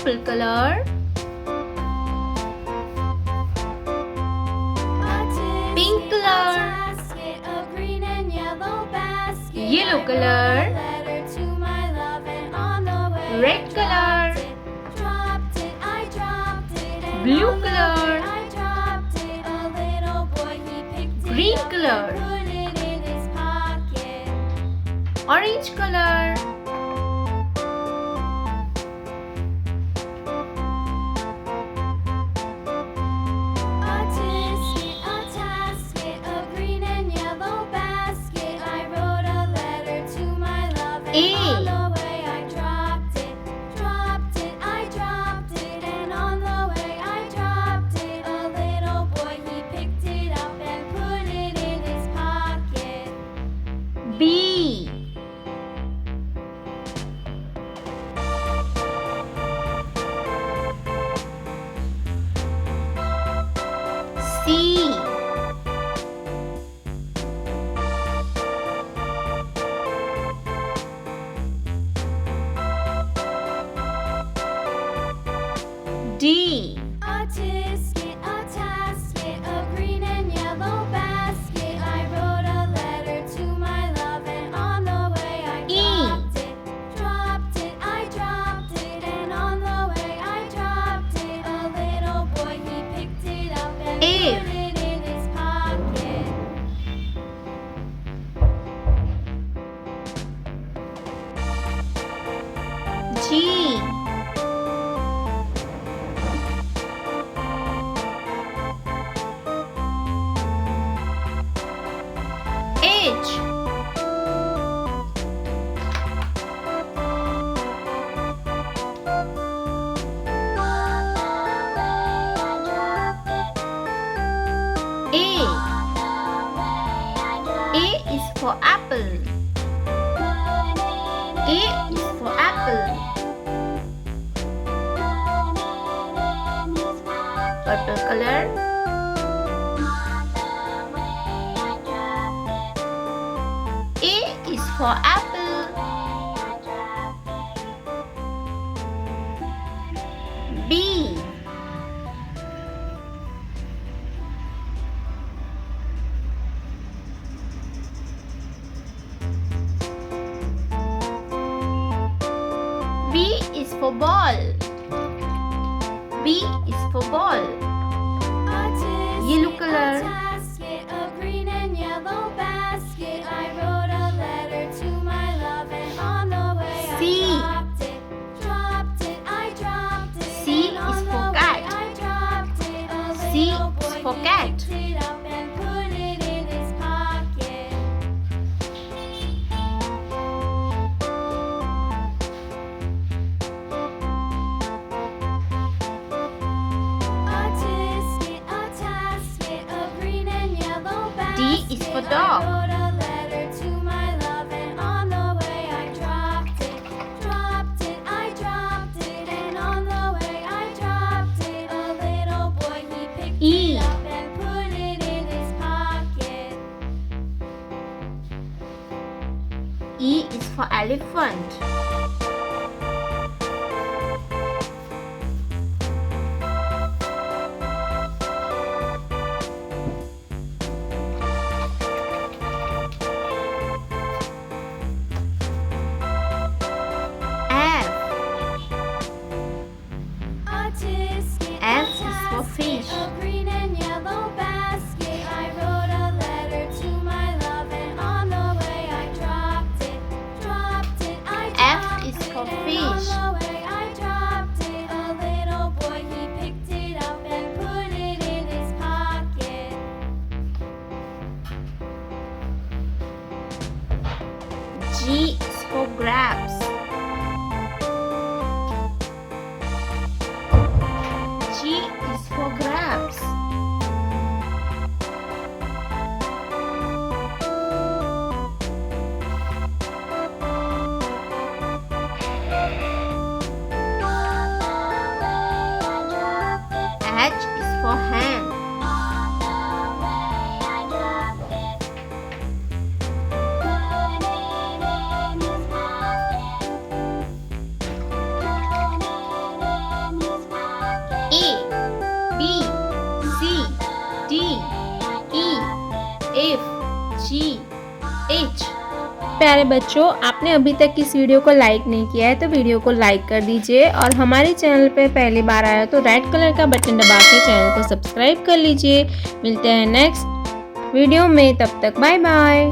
purple color, pink color, yellow color, red color, blue color, green color, orange color, B, C, D, a tasket, a green and yellow basket. I wrote a letter to my love, and on the way I dropped it, I dropped it, and on the way I dropped it. A little boy, he picked it up and put it in his pocket. G, H, A is for apple. A is for apple. Purple color. A is for apple. B, B is for ball. B is for ball. Yellow color. A green and yellow basket. I wrote a letter to my love, and on the way I dropped it, I dropped it. C is for cat. C is for cat. D is for dog. E, E is for elephant. F is for fish. A green and yellow basket. I wrote a letter to my love, and on the way I dropped it, I dropped F is for fish. On the way I dropped it. A little boy, he picked it up and put it in his pocket. G is for grapes. G is for grapes. H is for hand. प्यारे बच्चों, आपने अभी तक इस video को like नहीं किया है तो वीडियो को लाइक कर दीजिए और हमारे चैनल पे पहली बार आया तो रेड कलर का बटन दबा के चैनल को सब्सक्राइब कर लीजिए। मिलते हैं नेक्स्ट वीडियो में, तब तक बाय बाय।